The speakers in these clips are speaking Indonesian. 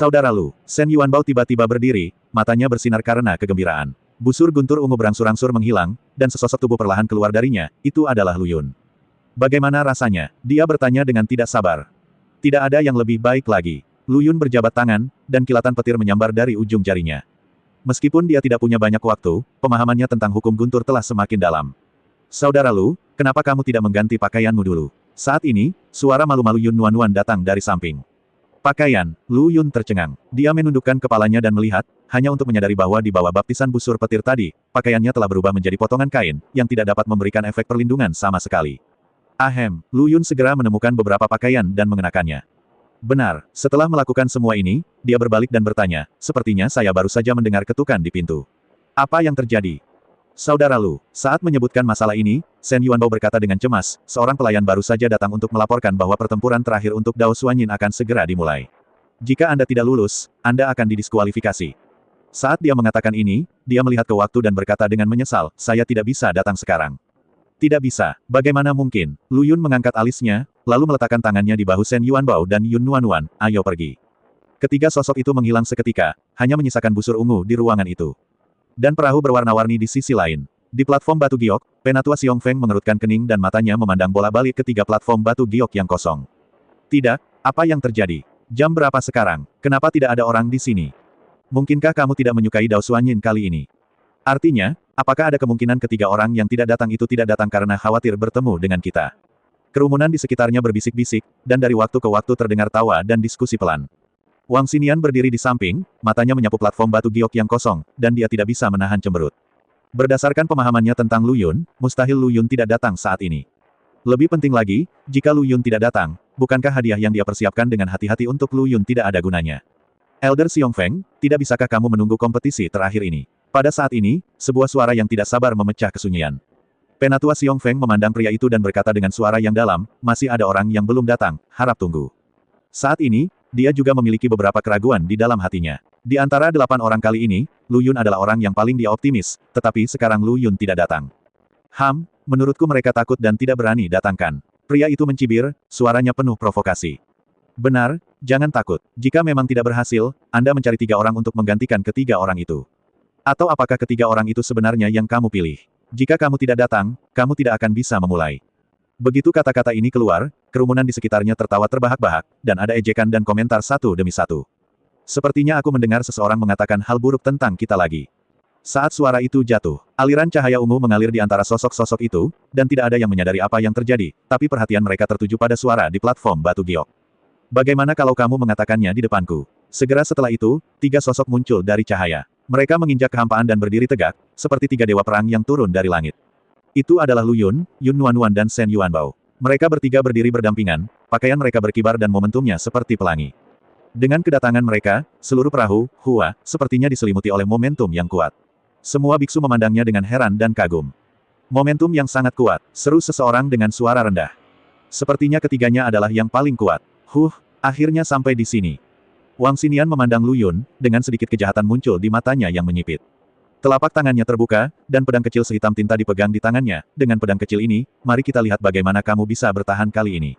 Saudara Lu, Shen Yuanbao tiba-tiba berdiri, matanya bersinar karena kegembiraan. Busur guntur ungu berangsur-angsur menghilang, dan sesosok tubuh perlahan keluar darinya, itu adalah Lu Yun. Bagaimana rasanya? Dia bertanya dengan tidak sabar. Tidak ada yang lebih baik lagi. Lu Yun berjabat tangan, dan kilatan petir menyambar dari ujung jarinya. Meskipun dia tidak punya banyak waktu, pemahamannya tentang hukum guntur telah semakin dalam. Saudara Lu, kenapa kamu tidak mengganti pakaianmu dulu? Saat ini, suara malu-malu Yun Nuan datang dari samping. Pakaian, Lu Yun tercengang. Dia menundukkan kepalanya dan melihat, hanya untuk menyadari bahwa di bawah baptisan busur petir tadi, pakaiannya telah berubah menjadi potongan kain, yang tidak dapat memberikan efek perlindungan sama sekali. Ahem, Lu Yun segera menemukan beberapa pakaian dan mengenakannya. Benar, setelah melakukan semua ini, dia berbalik dan bertanya, sepertinya saya baru saja mendengar ketukan di pintu. Apa yang terjadi? Saudara Lu, saat menyebutkan masalah ini, Shen Yuanbao berkata dengan cemas, seorang pelayan baru saja datang untuk melaporkan bahwa pertempuran terakhir untuk Dao Xuanyin akan segera dimulai. Jika Anda tidak lulus, Anda akan didiskualifikasi. Saat dia mengatakan ini, dia melihat ke waktu dan berkata dengan menyesal, saya tidak bisa datang sekarang. Tidak bisa, bagaimana mungkin? Lu Yun mengangkat alisnya, lalu meletakkan tangannya di bahu Shen Yuanbao dan Yun Nuan, ayo pergi. Ketiga sosok itu menghilang seketika, hanya menyisakan busur ungu di ruangan itu. Dan perahu berwarna-warni di sisi lain. Di platform batu giok, Penatua Xiong Feng mengerutkan kening dan matanya memandang bola-balik ketiga platform batu giok yang kosong. Tidak, apa yang terjadi? Jam berapa sekarang? Kenapa tidak ada orang di sini? Mungkinkah kamu tidak menyukai Dao Xuanyin kali ini? Artinya, apakah ada kemungkinan ketiga orang yang tidak datang itu tidak datang karena khawatir bertemu dengan kita? Kerumunan di sekitarnya berbisik-bisik, dan dari waktu ke waktu terdengar tawa dan diskusi pelan. Wang Xinian berdiri di samping, matanya menyapu platform batu giok yang kosong, dan dia tidak bisa menahan cemberut. Berdasarkan pemahamannya tentang Lu Yun, mustahil Lu Yun tidak datang saat ini. Lebih penting lagi, jika Lu Yun tidak datang, bukankah hadiah yang dia persiapkan dengan hati-hati untuk Lu Yun tidak ada gunanya? Elder Xiong Feng, tidak bisakah kamu menunggu kompetisi terakhir ini? Pada saat ini, sebuah suara yang tidak sabar memecah kesunyian. Penatua Xiong Feng memandang pria itu dan berkata dengan suara yang dalam, masih ada orang yang belum datang, harap tunggu. Saat ini, dia juga memiliki beberapa keraguan di dalam hatinya. Di antara 8 orang kali ini, Lu Yun adalah orang yang paling dia optimis, tetapi sekarang Lu Yun tidak datang. Menurutku mereka takut dan tidak berani datangkan. Pria itu mencibir, suaranya penuh provokasi. Benar, jangan takut. Jika memang tidak berhasil, Anda mencari 3 orang untuk menggantikan ketiga orang itu. Atau apakah ketiga orang itu sebenarnya yang kamu pilih? Jika kamu tidak datang, kamu tidak akan bisa memulai. Begitu kata-kata ini keluar, kerumunan di sekitarnya tertawa terbahak-bahak, dan ada ejekan dan komentar satu demi satu. Sepertinya aku mendengar seseorang mengatakan hal buruk tentang kita lagi. Saat suara itu jatuh, aliran cahaya ungu mengalir di antara sosok-sosok itu, dan tidak ada yang menyadari apa yang terjadi, tapi perhatian mereka tertuju pada suara di platform batu giok. Bagaimana kalau kamu mengatakannya di depanku? Segera setelah itu, 3 sosok muncul dari cahaya. Mereka menginjak kehampaan dan berdiri tegak, seperti 3 dewa perang yang turun dari langit. Itu adalah Lu Yun, Yun Nuan dan Shen Yuanbao. Mereka bertiga berdiri berdampingan, pakaian mereka berkibar dan momentumnya seperti pelangi. Dengan kedatangan mereka, seluruh perahu, Hua, sepertinya diselimuti oleh momentum yang kuat. Semua biksu memandangnya dengan heran dan kagum. Momentum yang sangat kuat, seru seseorang dengan suara rendah. Sepertinya ketiganya adalah yang paling kuat. Akhirnya sampai di sini. Wang Xinian memandang Lu Yun, dengan sedikit kejahatan muncul di matanya yang menyipit. Telapak tangannya terbuka, dan pedang kecil sehitam tinta dipegang di tangannya. Dengan pedang kecil ini, mari kita lihat bagaimana kamu bisa bertahan kali ini.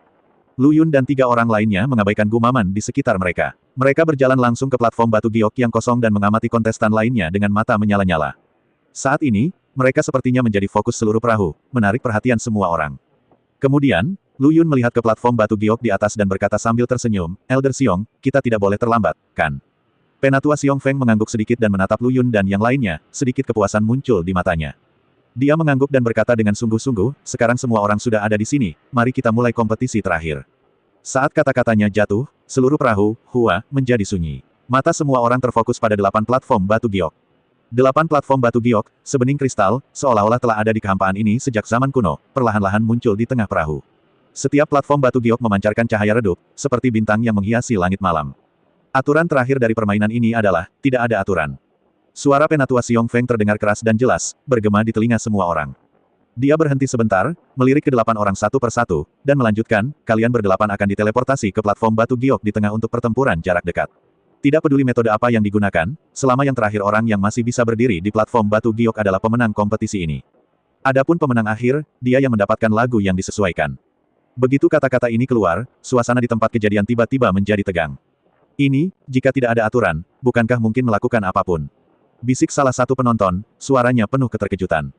Lu Yun dan 3 orang lainnya mengabaikan gumaman di sekitar mereka. Mereka berjalan langsung ke platform batu giok yang kosong dan mengamati kontestan lainnya dengan mata menyala-nyala. Saat ini, mereka sepertinya menjadi fokus seluruh perahu, menarik perhatian semua orang. Kemudian, Lu Yun melihat ke platform batu giok di atas dan berkata sambil tersenyum, Elder Xiong, kita tidak boleh terlambat, kan? Penatua Xiong Feng mengangguk sedikit dan menatap Lu Yun dan yang lainnya, sedikit kepuasan muncul di matanya. Dia mengangguk dan berkata dengan sungguh-sungguh, sekarang semua orang sudah ada di sini, mari kita mulai kompetisi terakhir. Saat kata-katanya jatuh, seluruh perahu, Hua, menjadi sunyi. Mata semua orang terfokus pada 8 platform batu giok. 8 platform batu giok, sebening kristal, seolah-olah telah ada di kehampaan ini sejak zaman kuno, perlahan-lahan muncul di tengah perahu. Setiap platform batu giok memancarkan cahaya redup, seperti bintang yang menghiasi langit malam. Aturan terakhir dari permainan ini adalah, tidak ada aturan. Suara Penatua Xiong Feng terdengar keras dan jelas, bergema di telinga semua orang. Dia berhenti sebentar, melirik ke 8 orang satu persatu, dan melanjutkan, kalian berdelapan akan diteleportasi ke platform batu giok di tengah untuk pertempuran jarak dekat. Tidak peduli metode apa yang digunakan, selama yang terakhir orang yang masih bisa berdiri di platform batu giok adalah pemenang kompetisi ini. Adapun pemenang akhir, dia yang mendapatkan lagu yang disesuaikan. Begitu kata-kata ini keluar, suasana di tempat kejadian tiba-tiba menjadi tegang. Ini, jika tidak ada aturan, bukankah mungkin melakukan apapun? Bisik salah satu penonton, suaranya penuh keterkejutan.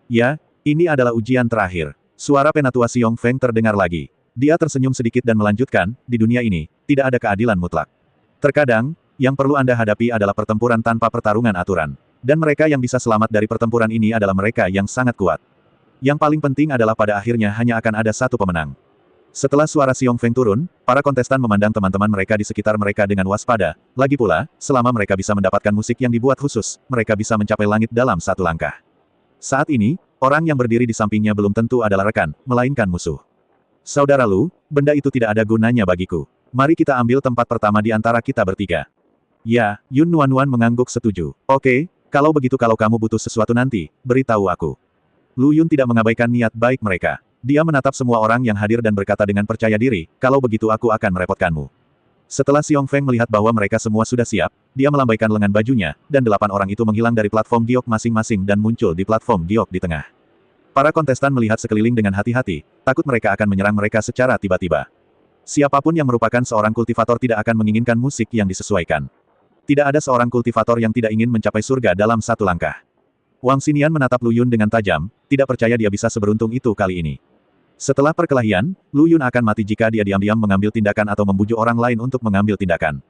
Ya, ini adalah ujian terakhir. Suara penatua Xiong Feng terdengar lagi. Dia tersenyum sedikit dan melanjutkan, di dunia ini, tidak ada keadilan mutlak. Terkadang, yang perlu Anda hadapi adalah pertempuran tanpa pertarungan aturan. Dan mereka yang bisa selamat dari pertempuran ini adalah mereka yang sangat kuat. Yang paling penting adalah pada akhirnya hanya akan ada satu pemenang. Setelah suara Xiong Feng turun, para kontestan memandang teman-teman mereka di sekitar mereka dengan waspada. Lagi pula, selama mereka bisa mendapatkan musik yang dibuat khusus, mereka bisa mencapai langit dalam satu langkah. Saat ini, orang yang berdiri di sampingnya belum tentu adalah rekan, melainkan musuh. Saudara Lu, benda itu tidak ada gunanya bagiku. Mari kita ambil tempat pertama di antara kita bertiga. Ya, Yun Nuan mengangguk setuju. Oke, kalau begitu kalau kamu butuh sesuatu nanti, beritahu aku. Lu Yun tidak mengabaikan niat baik mereka. Dia menatap semua orang yang hadir dan berkata dengan percaya diri, kalau begitu aku akan merepotkanmu. Setelah Xiong Feng melihat bahwa mereka semua sudah siap, dia melambaikan lengan bajunya, dan 8 orang itu menghilang dari platform giok masing-masing dan muncul di platform giok di tengah. Para kontestan melihat sekeliling dengan hati-hati, takut mereka akan menyerang mereka secara tiba-tiba. Siapapun yang merupakan seorang kultivator tidak akan menginginkan musik yang disesuaikan. Tidak ada seorang kultivator yang tidak ingin mencapai surga dalam satu langkah. Wang Xinian menatap Lu Yun dengan tajam, tidak percaya dia bisa seberuntung itu kali ini. Setelah perkelahian, Lu Yun akan mati jika dia diam-diam mengambil tindakan atau membujuk orang lain untuk mengambil tindakan.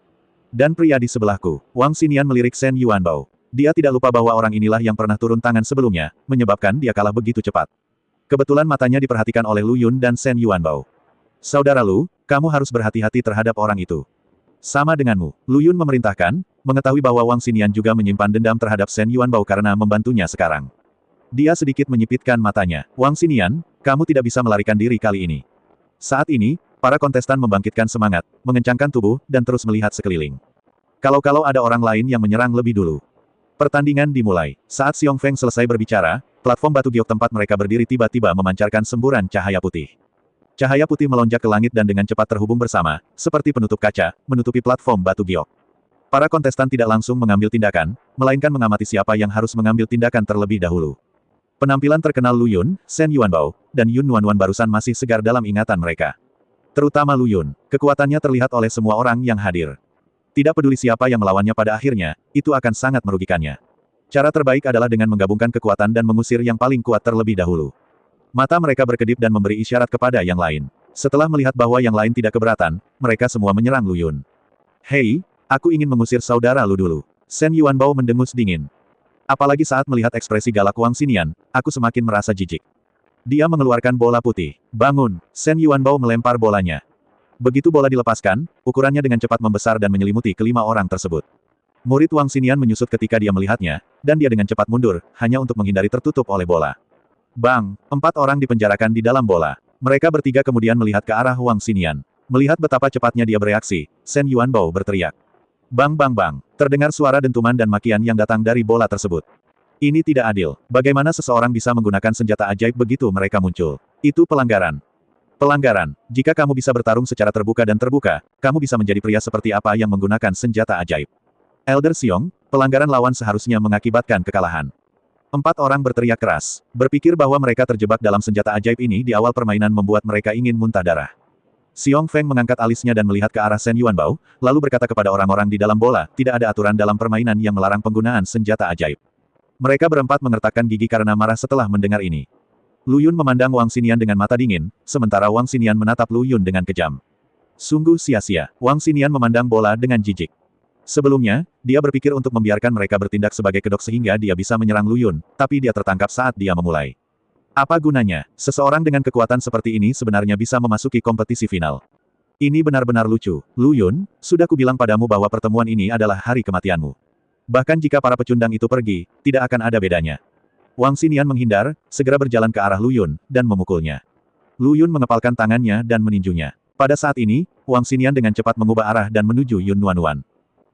Dan pria di sebelahku, Wang Xinian melirik Shen Yuanbao. Dia tidak lupa bahwa orang inilah yang pernah turun tangan sebelumnya, menyebabkan dia kalah begitu cepat. Kebetulan matanya diperhatikan oleh Lu Yun dan Shen Yuanbao. Saudara Lu, kamu harus berhati-hati terhadap orang itu. Sama denganmu, Lu Yun memerintahkan, mengetahui bahwa Wang Xinian juga menyimpan dendam terhadap Shen Yuanbao karena membantunya sekarang. Dia sedikit menyipitkan matanya. Wang Xinian, kamu tidak bisa melarikan diri kali ini. Saat ini, para kontestan membangkitkan semangat, mengencangkan tubuh, dan terus melihat sekeliling. Kalau-kalau ada orang lain yang menyerang lebih dulu. Pertandingan dimulai. Saat Xiong Feng selesai berbicara, platform batu giok tempat mereka berdiri tiba-tiba memancarkan semburan cahaya putih. Cahaya putih melonjak ke langit dan dengan cepat terhubung bersama, seperti penutup kaca, menutupi platform batu giok. Para kontestan tidak langsung mengambil tindakan, melainkan mengamati siapa yang harus mengambil tindakan terlebih dahulu. Penampilan terkenal Lu Yun, Shen Yuanbao, dan Yun Nuan barusan masih segar dalam ingatan mereka. Terutama Lu Yun, kekuatannya terlihat oleh semua orang yang hadir. Tidak peduli siapa yang melawannya pada akhirnya, itu akan sangat merugikannya. Cara terbaik adalah dengan menggabungkan kekuatan dan mengusir yang paling kuat terlebih dahulu. Mata mereka berkedip dan memberi isyarat kepada yang lain. Setelah melihat bahwa yang lain tidak keberatan, mereka semua menyerang Lu Yun. Hei, aku ingin mengusir saudara Lu dulu. Shen Yuanbao mendengus dingin. Apalagi saat melihat ekspresi galak Wang Xinian, aku semakin merasa jijik. Dia mengeluarkan bola putih. Bangun, Shen Yuanbao melempar bolanya. Begitu bola dilepaskan, ukurannya dengan cepat membesar dan menyelimuti kelima orang tersebut. Murid Wang Xinian menyusut ketika dia melihatnya, dan dia dengan cepat mundur, hanya untuk menghindari tertutup oleh bola. Bang, 4 orang dipenjarakan di dalam bola. Mereka bertiga kemudian melihat ke arah Wang Xinian. Melihat betapa cepatnya dia bereaksi, Shen Yuanbao berteriak. Bang bang bang, terdengar suara dentuman dan makian yang datang dari bola tersebut. Ini tidak adil. Bagaimana seseorang bisa menggunakan senjata ajaib begitu mereka muncul? Itu pelanggaran. Pelanggaran. Jika kamu bisa bertarung secara terbuka dan terbuka, kamu bisa menjadi pria seperti apa yang menggunakan senjata ajaib. Elder Xiong, pelanggaran lawan seharusnya mengakibatkan kekalahan. 4 orang berteriak keras. Berpikir bahwa mereka terjebak dalam senjata ajaib ini di awal permainan membuat mereka ingin muntah darah. Xiong Feng mengangkat alisnya dan melihat ke arah Shen Yuanbao, lalu berkata kepada orang-orang di dalam bola, tidak ada aturan dalam permainan yang melarang penggunaan senjata ajaib. Mereka berempat mengertakkan gigi karena marah setelah mendengar ini. Lu Yun memandang Wang Xinian dengan mata dingin, sementara Wang Xinian menatap Lu Yun dengan kejam. Sungguh sia-sia. Wang Xinian memandang bola dengan jijik. Sebelumnya, dia berpikir untuk membiarkan mereka bertindak sebagai kedok sehingga dia bisa menyerang Lu Yun, tapi dia tertangkap saat dia memulai. Apa gunanya? Seseorang dengan kekuatan seperti ini sebenarnya bisa memasuki kompetisi final. Ini benar-benar lucu. Lu Yun, sudah kubilang padamu bahwa pertemuan ini adalah hari kematianmu. Bahkan jika para pecundang itu pergi, tidak akan ada bedanya. Wang Xinian menghindar, segera berjalan ke arah Lu Yun, dan memukulnya. Lu Yun mengepalkan tangannya dan meninjunya. Pada saat ini, Wang Xinian dengan cepat mengubah arah dan menuju Yun Nuan.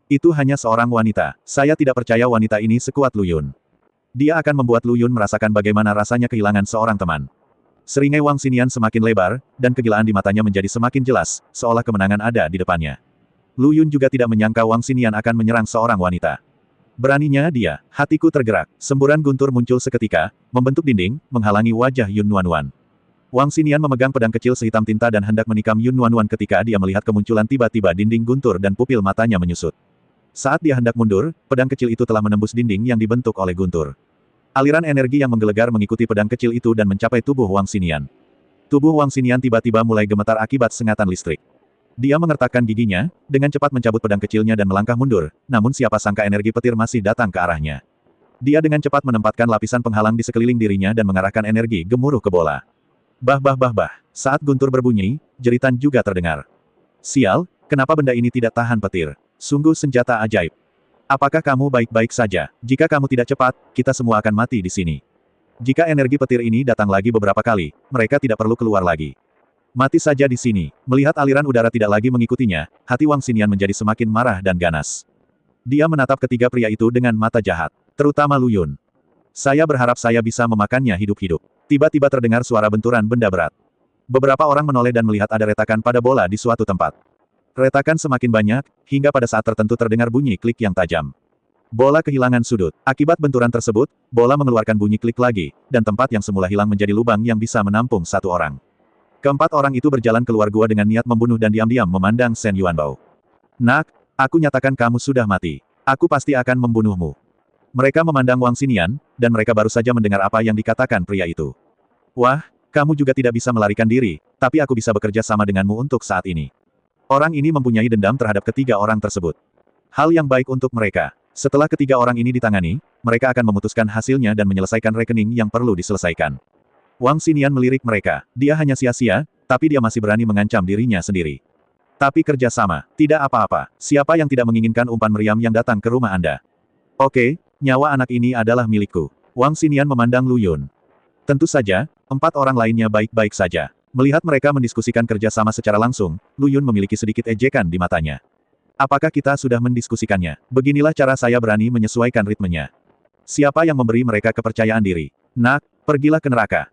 Itu hanya seorang wanita. Saya tidak percaya wanita ini sekuat Lu Yun. Dia akan membuat Lu Yun merasakan bagaimana rasanya kehilangan seorang teman. Seringai Wang Xinian semakin lebar, dan kegilaan di matanya menjadi semakin jelas, seolah kemenangan ada di depannya. Lu Yun juga tidak menyangka Wang Xinian akan menyerang seorang wanita. Beraninya dia, hatiku tergerak. Semburan guntur muncul seketika, membentuk dinding, menghalangi wajah Yun Nuan. Wang Xinian memegang pedang kecil sehitam tinta dan hendak menikam Yun Nuan ketika dia melihat kemunculan tiba-tiba dinding guntur dan pupil matanya menyusut. Saat dia hendak mundur, pedang kecil itu telah menembus dinding yang dibentuk oleh guntur. Aliran energi yang menggelegar mengikuti pedang kecil itu dan mencapai tubuh Wang Xinian. Tubuh Wang Xinian tiba-tiba mulai gemetar akibat sengatan listrik. Dia mengertakkan giginya, dengan cepat mencabut pedang kecilnya dan melangkah mundur, namun siapa sangka energi petir masih datang ke arahnya. Dia dengan cepat menempatkan lapisan penghalang di sekeliling dirinya dan mengarahkan energi gemuruh ke bola. Bah bah bah bah. Saat guntur berbunyi, jeritan juga terdengar. Sial, kenapa benda ini tidak tahan petir? Sungguh senjata ajaib. Apakah kamu baik-baik saja? Jika kamu tidak cepat, kita semua akan mati di sini. Jika energi petir ini datang lagi beberapa kali, mereka tidak perlu keluar lagi. Mati saja di sini. Melihat aliran udara tidak lagi mengikutinya, hati Wang Xinian menjadi semakin marah dan ganas. Dia menatap ketiga pria itu dengan mata jahat, terutama Lu Yun. Saya berharap saya bisa memakannya hidup-hidup. Tiba-tiba terdengar suara benturan benda berat. Beberapa orang menoleh dan melihat ada retakan pada bola di suatu tempat. Retakan semakin banyak, hingga pada saat tertentu terdengar bunyi klik yang tajam. Bola kehilangan sudut. Akibat benturan tersebut, bola mengeluarkan bunyi klik lagi, dan tempat yang semula hilang menjadi lubang yang bisa menampung satu orang. Keempat orang itu berjalan keluar gua dengan niat membunuh dan diam-diam memandang Shen Yuanbao. Nak, aku nyatakan kamu sudah mati. Aku pasti akan membunuhmu. Mereka memandang Wang Xinian, dan mereka baru saja mendengar apa yang dikatakan pria itu. Wah, kamu juga tidak bisa melarikan diri, tapi aku bisa bekerja sama denganmu untuk saat ini. Orang ini mempunyai dendam terhadap ketiga orang tersebut. Hal yang baik untuk mereka. Setelah ketiga orang ini ditangani, mereka akan memutuskan hasilnya dan menyelesaikan rekening yang perlu diselesaikan. Wang Xinian melirik mereka. Dia hanya sia-sia, tapi dia masih berani mengancam dirinya sendiri. Tapi kerja sama, tidak apa-apa. Siapa yang tidak menginginkan umpan meriam yang datang ke rumah Anda? Oke, nyawa anak ini adalah milikku. Wang Xinian memandang Lu Yun. Tentu saja, empat orang lainnya baik-baik saja. Melihat mereka mendiskusikan kerja sama secara langsung, Lu Yun memiliki sedikit ejekan di matanya. Apakah kita sudah mendiskusikannya? Beginilah cara saya berani menyesuaikan ritmenya. Siapa yang memberi mereka kepercayaan diri? Nak, pergilah ke neraka.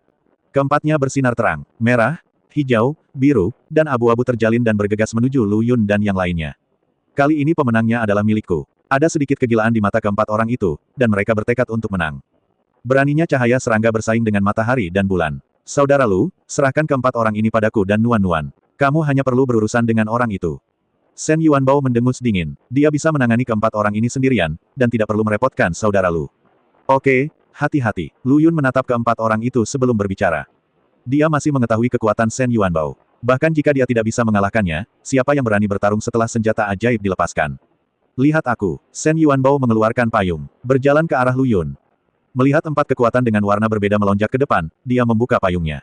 Keempatnya bersinar terang, merah, hijau, biru, dan abu-abu terjalin dan bergegas menuju Lu Yun dan yang lainnya. Kali ini pemenangnya adalah milikku. Ada sedikit kegilaan di mata keempat orang itu, dan mereka bertekad untuk menang. Beraninya cahaya serangga bersaing dengan matahari dan bulan. Saudara Lu, serahkan keempat orang ini padaku dan Nuan. Kamu hanya perlu berurusan dengan orang itu. Shen Yuanbao mendengus dingin. Dia bisa menangani keempat orang ini sendirian, dan tidak perlu merepotkan saudara Lu. Oke, hati-hati. Lu Yun menatap keempat orang itu sebelum berbicara. Dia masih mengetahui kekuatan Shen Yuanbao. Bahkan jika dia tidak bisa mengalahkannya, siapa yang berani bertarung setelah senjata ajaib dilepaskan? Lihat aku. Shen Yuanbao mengeluarkan payung. Berjalan ke arah Lu Yun. Melihat empat kekuatan dengan warna berbeda melonjak ke depan, dia membuka payungnya.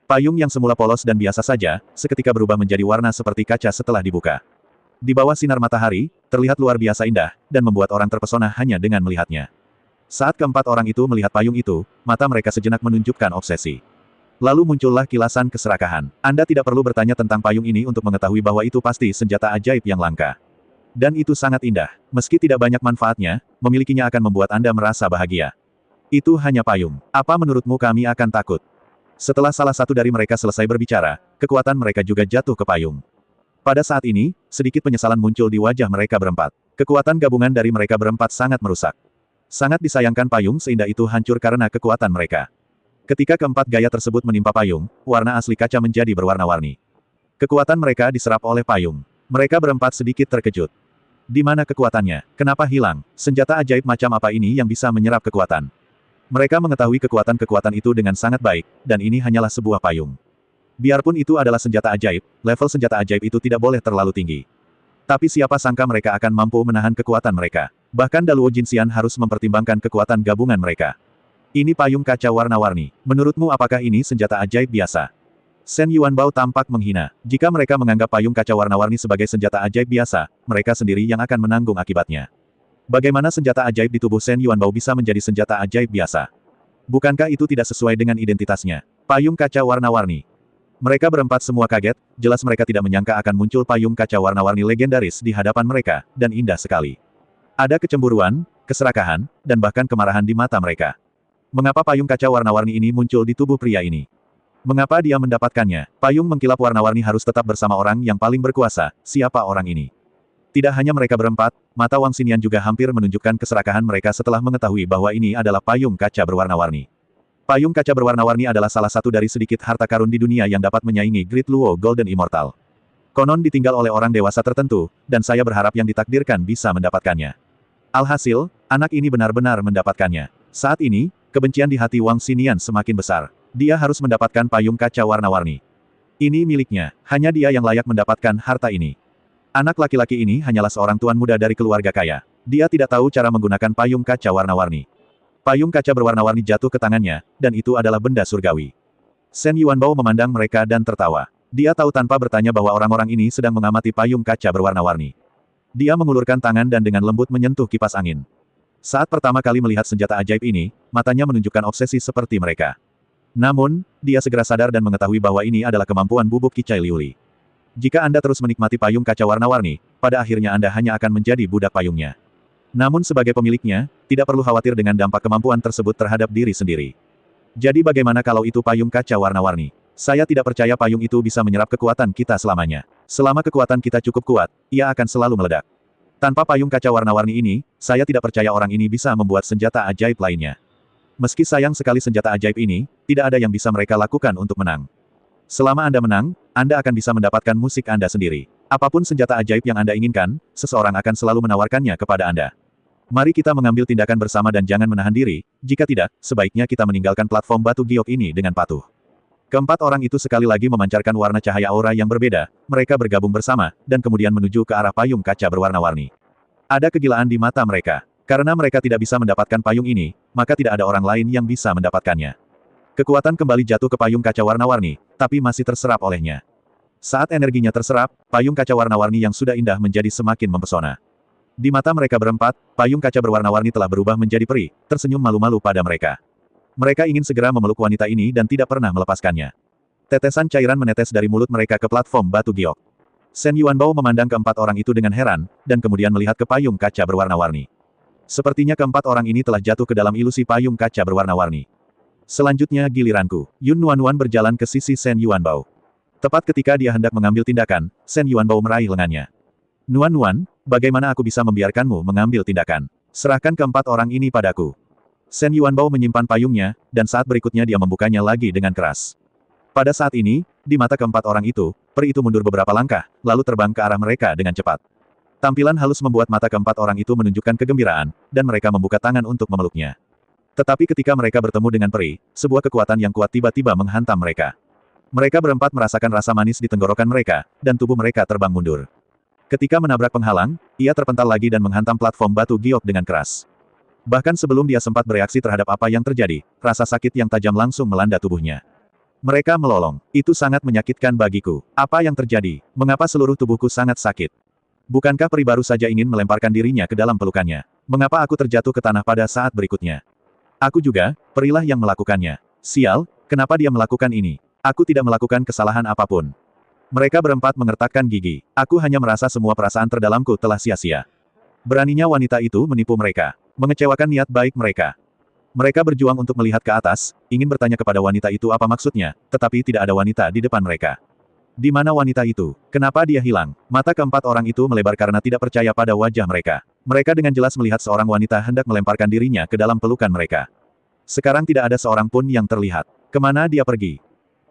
Payung yang semula polos dan biasa saja, seketika berubah menjadi warna seperti kaca setelah dibuka. Di bawah sinar matahari, terlihat luar biasa indah, dan membuat orang terpesona hanya dengan melihatnya. Saat keempat orang itu melihat payung itu, mata mereka sejenak menunjukkan obsesi. Lalu muncullah kilasan keserakahan. Anda tidak perlu bertanya tentang payung ini untuk mengetahui bahwa itu pasti senjata ajaib yang langka. Dan itu sangat indah. Meski tidak banyak manfaatnya, memilikinya akan membuat Anda merasa bahagia. Itu hanya payung. Apa menurutmu kami akan takut? Setelah salah satu dari mereka selesai berbicara, kekuatan mereka juga jatuh ke payung. Pada saat ini, sedikit penyesalan muncul di wajah mereka berempat. Kekuatan gabungan dari mereka berempat sangat merusak. Sangat disayangkan payung seindah itu hancur karena kekuatan mereka. Ketika keempat gaya tersebut menimpa payung, warna asli kaca menjadi berwarna-warni. Kekuatan mereka diserap oleh payung. Mereka berempat sedikit terkejut. Di mana kekuatannya? Kenapa hilang? Senjata ajaib macam apa ini yang bisa menyerap kekuatan? Mereka mengetahui kekuatan-kekuatan itu dengan sangat baik, dan ini hanyalah sebuah payung. Biarpun itu adalah senjata ajaib, level senjata ajaib itu tidak boleh terlalu tinggi. Tapi siapa sangka mereka akan mampu menahan kekuatan mereka. Bahkan Daluo Jinxian harus mempertimbangkan kekuatan gabungan mereka. Ini payung kaca warna-warni. Menurutmu apakah ini senjata ajaib biasa? Shen Yuanbao tampak menghina. Jika mereka menganggap payung kaca warna-warni sebagai senjata ajaib biasa, mereka sendiri yang akan menanggung akibatnya. Bagaimana senjata ajaib di tubuh Shen Yuanbao bisa menjadi senjata ajaib biasa? Bukankah itu tidak sesuai dengan identitasnya? Payung kaca warna-warni. Mereka berempat semua kaget, jelas mereka tidak menyangka akan muncul payung kaca warna-warni legendaris di hadapan mereka, dan indah sekali. Ada kecemburuan, keserakahan, dan bahkan kemarahan di mata mereka. Mengapa payung kaca warna-warni ini muncul di tubuh pria ini? Mengapa dia mendapatkannya? Payung mengkilap warna-warni harus tetap bersama orang yang paling berkuasa, siapa orang ini? Tidak hanya mereka berempat, mata Wang Xinian juga hampir menunjukkan keserakahan mereka setelah mengetahui bahwa ini adalah payung kaca berwarna-warni. Payung kaca berwarna-warni adalah salah satu dari sedikit harta karun di dunia yang dapat menyaingi Great Luo Golden Immortal. Konon ditinggal oleh orang dewasa tertentu, dan saya berharap yang ditakdirkan bisa mendapatkannya. Alhasil, anak ini benar-benar mendapatkannya. Saat ini, kebencian di hati Wang Xinian semakin besar. Dia harus mendapatkan payung kaca warna-warni. Ini miliknya, hanya dia yang layak mendapatkan harta ini. Anak laki-laki ini hanyalah seorang tuan muda dari keluarga kaya. Dia tidak tahu cara menggunakan payung kaca warna-warni. Payung kaca berwarna-warni jatuh ke tangannya, dan itu adalah benda surgawi. Shen Yuanbao memandang mereka dan tertawa. Dia tahu tanpa bertanya bahwa orang-orang ini sedang mengamati payung kaca berwarna-warni. Dia mengulurkan tangan dan dengan lembut menyentuh kipas angin. Saat pertama kali melihat senjata ajaib ini, matanya menunjukkan obsesi seperti mereka. Namun, dia segera sadar dan mengetahui bahwa ini adalah kemampuan bubuk kicai liuli. Jika Anda terus menikmati payung kaca warna-warni, pada akhirnya Anda hanya akan menjadi budak payungnya. Namun sebagai pemiliknya, tidak perlu khawatir dengan dampak kemampuan tersebut terhadap diri sendiri. Jadi bagaimana kalau itu payung kaca warna-warni? Saya tidak percaya payung itu bisa menyerap kekuatan kita selamanya. Selama kekuatan kita cukup kuat, ia akan selalu meledak. Tanpa payung kaca warna-warni ini, saya tidak percaya orang ini bisa membuat senjata ajaib lainnya. Meski sayang sekali senjata ajaib ini, tidak ada yang bisa mereka lakukan untuk menang. Selama Anda menang, Anda akan bisa mendapatkan musik Anda sendiri. Apapun senjata ajaib yang Anda inginkan, seseorang akan selalu menawarkannya kepada Anda. Mari kita mengambil tindakan bersama dan jangan menahan diri, jika tidak, sebaiknya kita meninggalkan platform batu giok ini dengan patuh. Keempat orang itu sekali lagi memancarkan warna cahaya aura yang berbeda, mereka bergabung bersama, dan kemudian menuju ke arah payung kaca berwarna-warni. Ada kegilaan di mata mereka. Karena mereka tidak bisa mendapatkan payung ini, maka tidak ada orang lain yang bisa mendapatkannya. Kekuatan kembali jatuh ke payung kaca warna-warni, tapi masih terserap olehnya. Saat energinya terserap, payung kaca warna-warni yang sudah indah menjadi semakin mempesona. Di mata mereka berempat, payung kaca berwarna-warni telah berubah menjadi peri, tersenyum malu-malu pada mereka. Mereka ingin segera memeluk wanita ini dan tidak pernah melepaskannya. Tetesan cairan menetes dari mulut mereka ke platform batu giok. Shen Yuanbao memandang keempat orang itu dengan heran, dan kemudian melihat ke payung kaca berwarna-warni. Sepertinya keempat orang ini telah jatuh ke dalam ilusi payung kaca berwarna-warni. Selanjutnya giliranku. Yun Nuan berjalan ke sisi Shen Yuanbao. Tepat ketika dia hendak mengambil tindakan, Shen Yuanbao meraih lengannya. Nuan, bagaimana aku bisa membiarkanmu mengambil tindakan? Serahkan keempat orang ini padaku. Shen Yuanbao menyimpan payungnya, dan saat berikutnya dia membukanya lagi dengan keras. Pada saat ini, di mata keempat orang itu, peri itu mundur beberapa langkah, lalu terbang ke arah mereka dengan cepat. Tampilan halus membuat mata keempat orang itu menunjukkan kegembiraan, dan mereka membuka tangan untuk memeluknya. Tetapi ketika mereka bertemu dengan peri, sebuah kekuatan yang kuat tiba-tiba menghantam mereka. Mereka berempat merasakan rasa manis di tenggorokan mereka, dan tubuh mereka terbang mundur. Ketika menabrak penghalang, ia terpental lagi dan menghantam platform batu giok dengan keras. Bahkan sebelum dia sempat bereaksi terhadap apa yang terjadi, rasa sakit yang tajam langsung melanda tubuhnya. Mereka melolong. Itu sangat menyakitkan bagiku. Apa yang terjadi? Mengapa seluruh tubuhku sangat sakit? Bukankah peri baru saja ingin melemparkan dirinya ke dalam pelukannya? Mengapa aku terjatuh ke tanah pada saat berikutnya? Aku juga, perilah yang melakukannya. Sial, kenapa dia melakukan ini? Aku tidak melakukan kesalahan apapun. Mereka berempat mengertakkan gigi. Aku hanya merasa semua perasaan terdalamku telah sia-sia. Beraninya wanita itu menipu mereka. Mengecewakan niat baik mereka. Mereka berjuang untuk melihat ke atas, ingin bertanya kepada wanita itu apa maksudnya, tetapi tidak ada wanita di depan mereka. Di mana wanita itu? Kenapa dia hilang? Mata keempat orang itu melebar karena tidak percaya pada wajah mereka. Mereka dengan jelas melihat seorang wanita hendak melemparkan dirinya ke dalam pelukan mereka. Sekarang tidak ada seorang pun yang terlihat. Kemana dia pergi?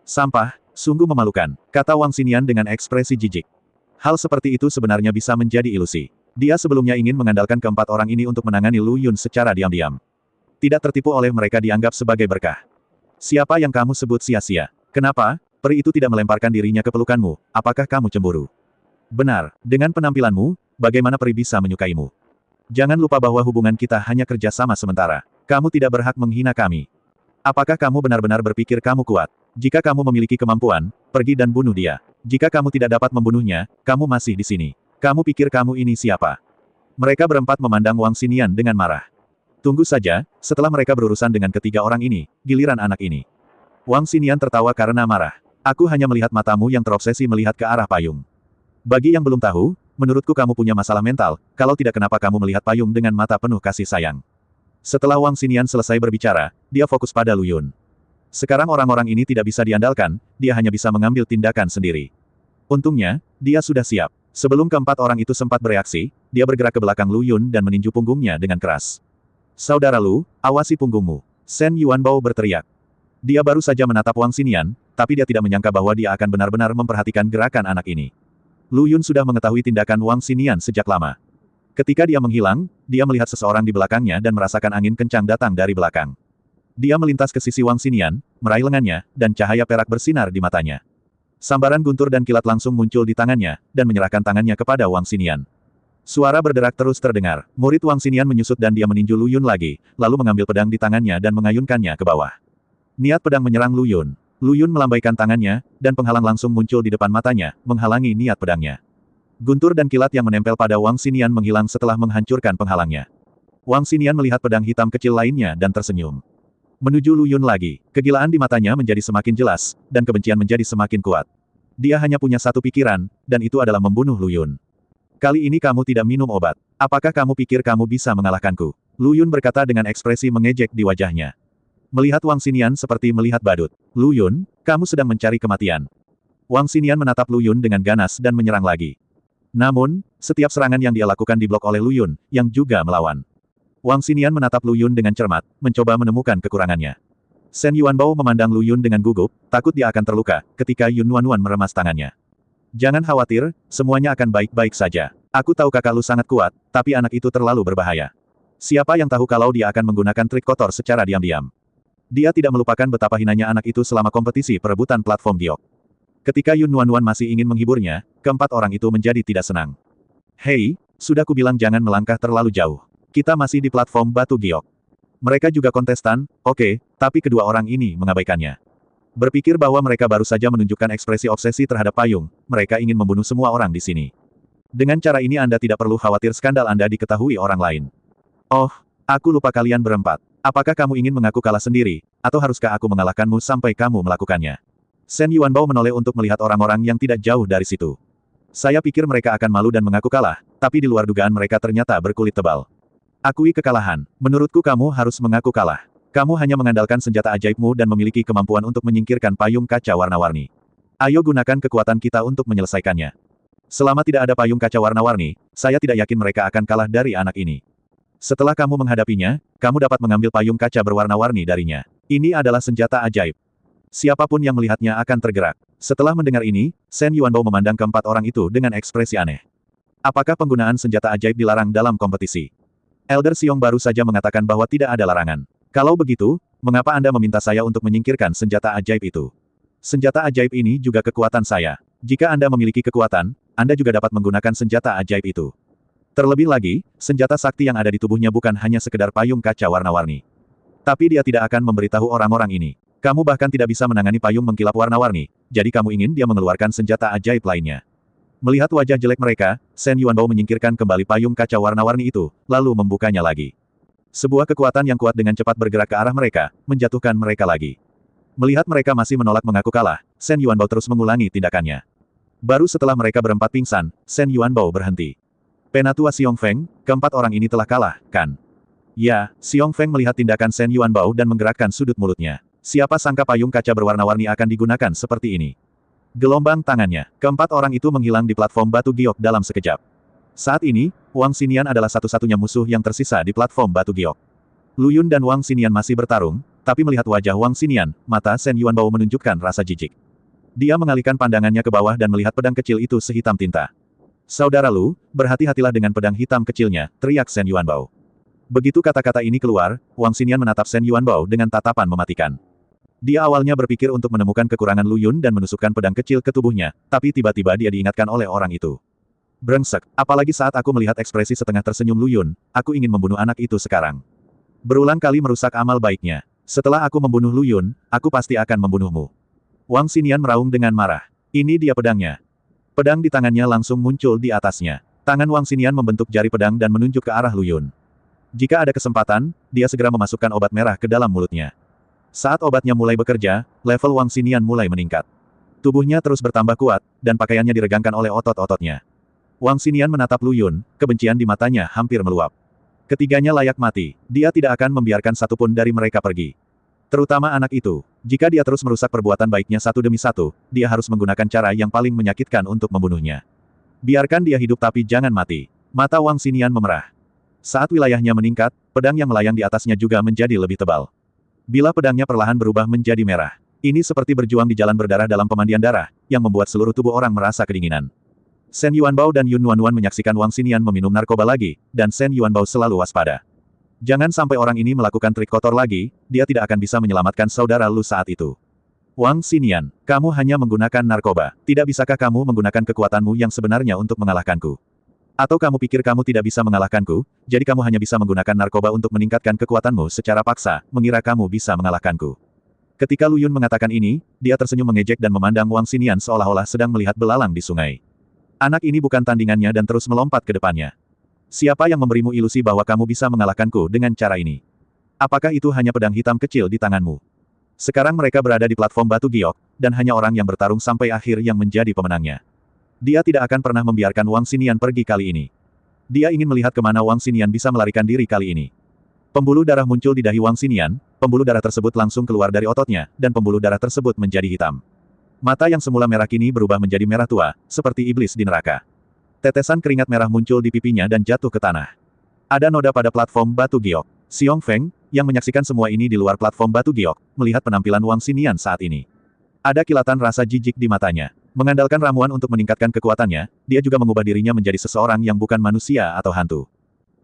Sampah, sungguh memalukan, kata Wang Xinian dengan ekspresi jijik. Hal seperti itu sebenarnya bisa menjadi ilusi. Dia sebelumnya ingin mengandalkan keempat orang ini untuk menangani Lu Yun secara diam-diam. Tidak tertipu oleh mereka dianggap sebagai berkah. Siapa yang kamu sebut sia-sia? Kenapa? Peri itu tidak melemparkan dirinya ke pelukanmu, apakah kamu cemburu? Benar, dengan penampilanmu, bagaimana peri bisa menyukaimu? Jangan lupa bahwa hubungan kita hanya kerja sama sementara. Kamu tidak berhak menghina kami. Apakah kamu benar-benar berpikir kamu kuat? Jika kamu memiliki kemampuan, pergi dan bunuh dia. Jika kamu tidak dapat membunuhnya, kamu masih di sini. Kamu pikir kamu ini siapa? Mereka berempat memandang Wang Xinian dengan marah. Tunggu saja, setelah mereka berurusan dengan ketiga orang ini, giliran anak ini. Wang Xinian tertawa karena marah. Aku hanya melihat matamu yang terobsesi melihat ke arah payung. Bagi yang belum tahu, menurutku kamu punya masalah mental, kalau tidak kenapa kamu melihat payung dengan mata penuh kasih sayang. Setelah Wang Xinian selesai berbicara, dia fokus pada Lu Yun. Sekarang orang-orang ini tidak bisa diandalkan, dia hanya bisa mengambil tindakan sendiri. Untungnya, dia sudah siap. Sebelum keempat orang itu sempat bereaksi, dia bergerak ke belakang Lu Yun dan meninju punggungnya dengan keras. Saudara Lu, awasi punggungmu. Shen Yuanbao berteriak. Dia baru saja menatap Wang Xinian, tapi dia tidak menyangka bahwa dia akan benar-benar memperhatikan gerakan anak ini. Lu Yun sudah mengetahui tindakan Wang Xinian sejak lama. Ketika dia menghilang, dia melihat seseorang di belakangnya dan merasakan angin kencang datang dari belakang. Dia melintas ke sisi Wang Xinian, meraih lengannya, dan cahaya perak bersinar di matanya. Sambaran guntur dan kilat langsung muncul di tangannya, dan menyerahkan tangannya kepada Wang Xinian. Suara berderak terus terdengar. Murid Wang Xinian menyusut dan dia meninju Lu Yun lagi, lalu mengambil pedang di tangannya dan mengayunkannya ke bawah. Niat pedang menyerang Lu Yun. Lu Yun melambaikan tangannya, dan penghalang langsung muncul di depan matanya, menghalangi niat pedangnya. Guntur dan kilat yang menempel pada Wang Xinian menghilang setelah menghancurkan penghalangnya. Wang Xinian melihat pedang hitam kecil lainnya dan tersenyum. Menuju Lu Yun lagi, kegilaan di matanya menjadi semakin jelas, dan kebencian menjadi semakin kuat. Dia hanya punya satu pikiran, dan itu adalah membunuh Lu Yun. Kali ini kamu tidak minum obat. Apakah kamu pikir kamu bisa mengalahkanku? Lu Yun berkata dengan ekspresi mengejek di wajahnya. Melihat Wang Xinian seperti melihat badut. Lu Yun, kamu sedang mencari kematian. Wang Xinian menatap Lu Yun dengan ganas dan menyerang lagi. Namun, setiap serangan yang dia lakukan diblok oleh Lu Yun, yang juga melawan. Wang Xinian menatap Lu Yun dengan cermat, mencoba menemukan kekurangannya. Shen Yuanbao memandang Lu Yun dengan gugup, takut dia akan terluka, ketika Yun Nuan meremas tangannya. Jangan khawatir, semuanya akan baik-baik saja. Aku tahu kakak lu sangat kuat, tapi anak itu terlalu berbahaya. Siapa yang tahu kalau dia akan menggunakan trik kotor secara diam-diam. Dia tidak melupakan betapa hinanya anak itu selama kompetisi perebutan platform giok. Ketika Yun Nuan masih ingin menghiburnya, keempat orang itu menjadi tidak senang. Hei, sudah kubilang jangan melangkah terlalu jauh. Kita masih di platform batu giok. Mereka juga kontestan, oke, tapi kedua orang ini mengabaikannya. Berpikir bahwa mereka baru saja menunjukkan ekspresi obsesi terhadap payung, mereka ingin membunuh semua orang di sini. Dengan cara ini Anda tidak perlu khawatir skandal Anda diketahui orang lain. Oh, aku lupa kalian berempat. Apakah kamu ingin mengaku kalah sendiri, atau haruskah aku mengalahkanmu sampai kamu melakukannya? Shen Yuanbao menoleh untuk melihat orang-orang yang tidak jauh dari situ. Saya pikir mereka akan malu dan mengaku kalah, tapi di luar dugaan mereka ternyata berkulit tebal. Akui kekalahan. Menurutku kamu harus mengaku kalah. Kamu hanya mengandalkan senjata ajaibmu dan memiliki kemampuan untuk menyingkirkan payung kaca warna-warni. Ayo gunakan kekuatan kita untuk menyelesaikannya. Selama tidak ada payung kaca warna-warni, saya tidak yakin mereka akan kalah dari anak ini. Setelah kamu menghadapinya, kamu dapat mengambil payung kaca berwarna-warni darinya. Ini adalah senjata ajaib. Siapapun yang melihatnya akan tergerak. Setelah mendengar ini, Shen Yuanbao memandang keempat orang itu dengan ekspresi aneh. Apakah penggunaan senjata ajaib dilarang dalam kompetisi? Elder Xiong baru saja mengatakan bahwa tidak ada larangan. Kalau begitu, mengapa Anda meminta saya untuk menyingkirkan senjata ajaib itu? Senjata ajaib ini juga kekuatan saya. Jika Anda memiliki kekuatan, Anda juga dapat menggunakan senjata ajaib itu. Terlebih lagi, senjata sakti yang ada di tubuhnya bukan hanya sekedar payung kaca warna-warni. Tapi dia tidak akan memberitahu orang-orang ini. Kamu bahkan tidak bisa menangani payung mengkilap warna-warni, jadi kamu ingin dia mengeluarkan senjata ajaib lainnya. Melihat wajah jelek mereka, Shen Yuanbao menyingkirkan kembali payung kaca warna-warni itu, lalu membukanya lagi. Sebuah kekuatan yang kuat dengan cepat bergerak ke arah mereka, menjatuhkan mereka lagi. Melihat mereka masih menolak mengaku kalah, Shen Yuanbao terus mengulangi tindakannya. Baru setelah mereka berempat pingsan, Shen Yuanbao berhenti. Penatua Xiong Feng, keempat orang ini telah kalah, kan? Ya, Xiong Feng melihat tindakan Shen Yuanbao dan menggerakkan sudut mulutnya. Siapa sangka payung kaca berwarna-warni akan digunakan seperti ini. Gelombang tangannya, keempat orang itu menghilang di platform batu giok dalam sekejap. Saat ini, Wang Xinian adalah satu-satunya musuh yang tersisa di platform batu giok. Lu Yun dan Wang Xinian masih bertarung, tapi melihat wajah Wang Xinian, mata Shen Yuanbao menunjukkan rasa jijik. Dia mengalihkan pandangannya ke bawah dan melihat pedang kecil itu sehitam tinta. Saudara Lu, berhati-hatilah dengan pedang hitam kecilnya, teriak Shen Yuanbao. Begitu kata-kata ini keluar, Wang Xinian menatap Shen Yuanbao dengan tatapan mematikan. Dia awalnya berpikir untuk menemukan kekurangan Lu Yun dan menusukkan pedang kecil ke tubuhnya, tapi tiba-tiba dia diingatkan oleh orang itu. Brengsek, apalagi saat aku melihat ekspresi setengah tersenyum Lu Yun, aku ingin membunuh anak itu sekarang. Berulang kali merusak amal baiknya. Setelah aku membunuh Lu Yun, aku pasti akan membunuhmu. Wang Xinian meraung dengan marah. Ini dia pedangnya. Pedang di tangannya langsung muncul di atasnya. Tangan Wang Xinian membentuk jari pedang dan menunjuk ke arah Lu Yun. Jika ada kesempatan, dia segera memasukkan obat merah ke dalam mulutnya. Saat obatnya mulai bekerja, level Wang Xinian mulai meningkat. Tubuhnya terus bertambah kuat, dan pakaiannya diregangkan oleh otot-ototnya. Wang Xinian menatap Lu Yun, kebencian di matanya hampir meluap. Ketiganya layak mati, dia tidak akan membiarkan satupun dari mereka pergi. Terutama anak itu. Jika dia terus merusak perbuatan baiknya satu demi satu, dia harus menggunakan cara yang paling menyakitkan untuk membunuhnya. Biarkan dia hidup tapi jangan mati. Mata Wang Xinian memerah. Saat wilayahnya meningkat, pedang yang melayang di atasnya juga menjadi lebih tebal. Bila pedangnya perlahan berubah menjadi merah. Ini seperti berjuang di jalan berdarah dalam pemandian darah, yang membuat seluruh tubuh orang merasa kedinginan. Shen Yuanbao dan Yun Nuanuan menyaksikan Wang Xinian meminum narkoba lagi, dan Shen Yuanbao selalu waspada. Jangan sampai orang ini melakukan trik kotor lagi, dia tidak akan bisa menyelamatkan saudara Lu saat itu. Wang Xinian, kamu hanya menggunakan narkoba. Tidak bisakah kamu menggunakan kekuatanmu yang sebenarnya untuk mengalahkanku? Atau kamu pikir kamu tidak bisa mengalahkanku, jadi kamu hanya bisa menggunakan narkoba untuk meningkatkan kekuatanmu secara paksa, mengira kamu bisa mengalahkanku. Ketika Lu Yun mengatakan ini, dia tersenyum mengejek dan memandang Wang Xinian seolah-olah sedang melihat belalang di sungai. Anak ini bukan tandingannya dan terus melompat ke depannya. Siapa yang memberimu ilusi bahwa kamu bisa mengalahkanku dengan cara ini? Apakah itu hanya pedang hitam kecil di tanganmu? Sekarang mereka berada di platform batu giok, dan hanya orang yang bertarung sampai akhir yang menjadi pemenangnya. Dia tidak akan pernah membiarkan Wang Xinian pergi kali ini. Dia ingin melihat kemana Wang Xinian bisa melarikan diri kali ini. Pembuluh darah muncul di dahi Wang Xinian, pembuluh darah tersebut langsung keluar dari ototnya, dan pembuluh darah tersebut menjadi hitam. Mata yang semula merah kini berubah menjadi merah tua, seperti iblis di neraka. Tetesan keringat merah muncul di pipinya dan jatuh ke tanah. Ada noda pada platform batu giok. Xiong Feng, yang menyaksikan semua ini di luar platform batu giok, melihat penampilan Wang Xinian saat ini. Ada kilatan rasa jijik di matanya. Mengandalkan ramuan untuk meningkatkan kekuatannya, dia juga mengubah dirinya menjadi seseorang yang bukan manusia atau hantu.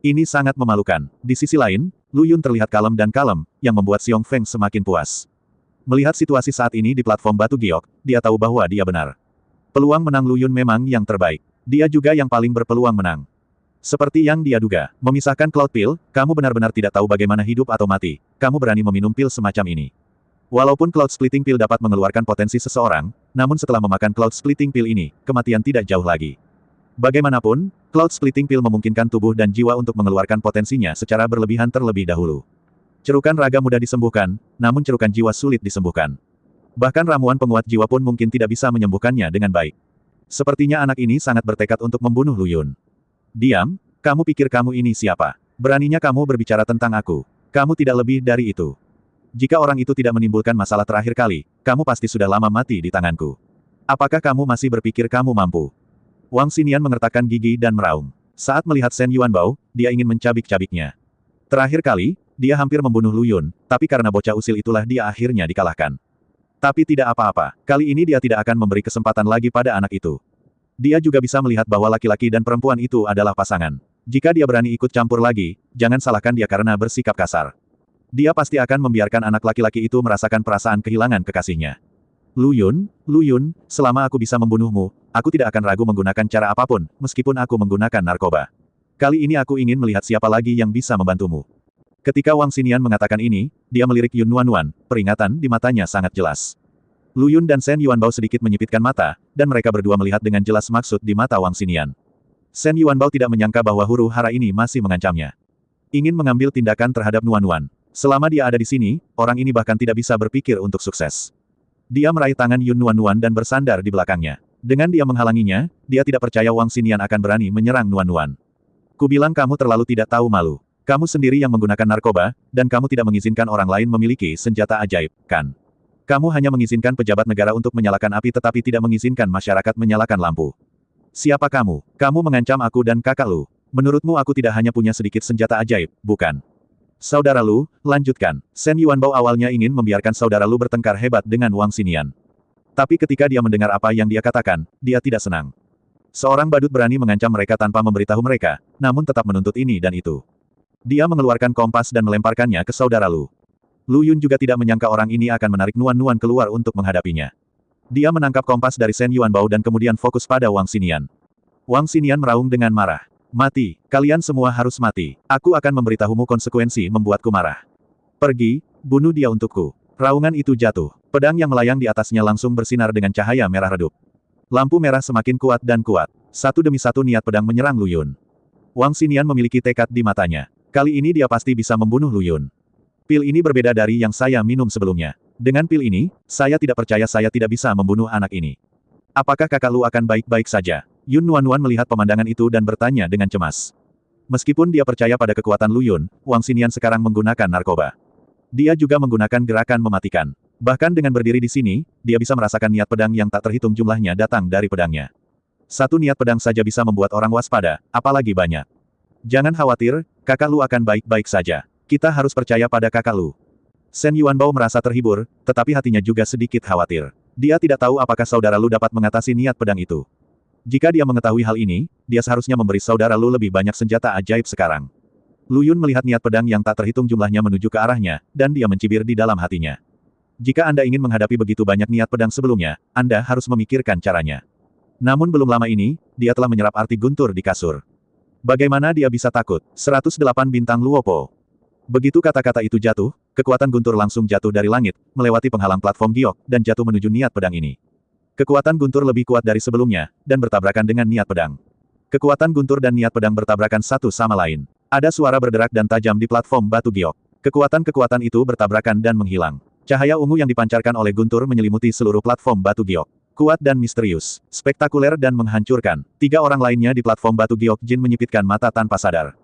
Ini sangat memalukan. Di sisi lain, Lu Yun terlihat kalem, yang membuat Xiong Feng semakin puas. Melihat situasi saat ini di platform batu giok, dia tahu bahwa dia benar. Peluang menang Lu Yun memang yang terbaik. Dia juga yang paling berpeluang menang. Seperti yang dia duga, memisahkan Cloud Pill, kamu benar-benar tidak tahu bagaimana hidup atau mati. Kamu berani meminum pil semacam ini. Walaupun Cloud Splitting Pill dapat mengeluarkan potensi seseorang, namun setelah memakan Cloud Splitting Pill ini, kematian tidak jauh lagi. Bagaimanapun, Cloud Splitting Pill memungkinkan tubuh dan jiwa untuk mengeluarkan potensinya secara berlebihan terlebih dahulu. Cerukan raga mudah disembuhkan, namun cerukan jiwa sulit disembuhkan. Bahkan ramuan penguat jiwa pun mungkin tidak bisa menyembuhkannya dengan baik. Sepertinya anak ini sangat bertekad untuk membunuh Lu Yun. Diam, kamu pikir kamu ini siapa? Beraninya kamu berbicara tentang aku. Kamu tidak lebih dari itu. Jika orang itu tidak menimbulkan masalah terakhir kali, kamu pasti sudah lama mati di tanganku. Apakah kamu masih berpikir kamu mampu? Wang Xinian mengertakkan gigi dan meraung. Saat melihat Shen Yuanbao, dia ingin mencabik-cabiknya. Terakhir kali, dia hampir membunuh Lu Yun, tapi karena bocah usil itulah dia akhirnya dikalahkan. Tapi tidak apa-apa, kali ini dia tidak akan memberi kesempatan lagi pada anak itu. Dia juga bisa melihat bahwa laki-laki dan perempuan itu adalah pasangan. Jika dia berani ikut campur lagi, jangan salahkan dia karena bersikap kasar. Dia pasti akan membiarkan anak laki-laki itu merasakan perasaan kehilangan kekasihnya. Lu Yun, selama aku bisa membunuhmu, aku tidak akan ragu menggunakan cara apapun, meskipun aku menggunakan narkoba. Kali ini aku ingin melihat siapa lagi yang bisa membantumu. Ketika Wang Xinian mengatakan ini, dia melirik Yun Nuanuan, peringatan di matanya sangat jelas. Lu Yun dan Shen Yuanbao sedikit menyipitkan mata, dan mereka berdua melihat dengan jelas maksud di mata Wang Xinian. Shen Yuanbao tidak menyangka bahwa huru hara ini masih mengancamnya. Ingin mengambil tindakan terhadap Nuanuan. Selama dia ada di sini, orang ini bahkan tidak bisa berpikir untuk sukses. Dia meraih tangan Yun Nuanuan dan bersandar di belakangnya. Dengan dia menghalanginya, dia tidak percaya Wang Xinian akan berani menyerang Nuanuan. Kubilang kamu terlalu tidak tahu malu. Kamu sendiri yang menggunakan narkoba, dan kamu tidak mengizinkan orang lain memiliki senjata ajaib, kan? Kamu hanya mengizinkan pejabat negara untuk menyalakan api tetapi tidak mengizinkan masyarakat menyalakan lampu. Siapa kamu? Kamu mengancam aku dan kakak Lu. Menurutmu aku tidak hanya punya sedikit senjata ajaib, bukan? Saudara Lu, lanjutkan. Shen Yuanbao awalnya ingin membiarkan saudara Lu bertengkar hebat dengan Wang Xinian. Tapi ketika dia mendengar apa yang dia katakan, dia tidak senang. Seorang badut berani mengancam mereka tanpa memberitahu mereka, namun tetap menuntut ini dan itu. Dia mengeluarkan kompas dan melemparkannya ke saudara Lu. Lu Yun juga tidak menyangka orang ini akan menarik Nuan keluar untuk menghadapinya. Dia menangkap kompas dari Shen Yuanbao dan kemudian fokus pada Wang Xinian. Wang Xinian meraung dengan marah. Mati, kalian semua harus mati. Aku akan memberitahumu konsekuensi membuatku marah. Pergi, bunuh dia untukku. Raungan itu jatuh. Pedang yang melayang di atasnya langsung bersinar dengan cahaya merah redup. Lampu merah semakin kuat dan kuat. Satu demi satu niat pedang menyerang Lu Yun. Wang Xinian memiliki tekad di matanya. Kali ini dia pasti bisa membunuh Lu Yun. Pil ini berbeda dari yang saya minum sebelumnya. Dengan pil ini, saya tidak percaya saya tidak bisa membunuh anak ini. Apakah kakak Lu akan baik-baik saja? Yun Nuanuan melihat pemandangan itu dan bertanya dengan cemas. Meskipun dia percaya pada kekuatan Lu Yun, Wang Xinian sekarang menggunakan narkoba. Dia juga menggunakan gerakan mematikan. Bahkan dengan berdiri di sini, dia bisa merasakan niat pedang yang tak terhitung jumlahnya datang dari pedangnya. Satu niat pedang saja bisa membuat orang waspada, apalagi banyak. Jangan khawatir, kakak Lu akan baik-baik saja. Kita harus percaya pada kakak Lu. Shen Yuanbao merasa terhibur, tetapi hatinya juga sedikit khawatir. Dia tidak tahu apakah saudara Lu dapat mengatasi niat pedang itu. Jika dia mengetahui hal ini, dia seharusnya memberi saudara Lu lebih banyak senjata ajaib sekarang. Lu Yun melihat niat pedang yang tak terhitung jumlahnya menuju ke arahnya, dan dia mencibir di dalam hatinya. Jika Anda ingin menghadapi begitu banyak niat pedang sebelumnya, Anda harus memikirkan caranya. Namun belum lama ini, dia telah menyerap arti guntur di kasur. Bagaimana dia bisa takut? 108 bintang Luopo. Begitu kata-kata itu jatuh, kekuatan guntur langsung jatuh dari langit, melewati penghalang platform giok, dan jatuh menuju niat pedang ini. Kekuatan guntur lebih kuat dari sebelumnya, dan bertabrakan dengan niat pedang. Kekuatan guntur dan niat pedang bertabrakan satu sama lain. Ada suara berderak dan tajam di platform batu giok. Kekuatan-kekuatan itu bertabrakan dan menghilang. Cahaya ungu yang dipancarkan oleh guntur menyelimuti seluruh platform batu giok. Kuat dan misterius, spektakuler dan menghancurkan. 3 orang lainnya di platform batu giok Jin menyipitkan mata tanpa sadar.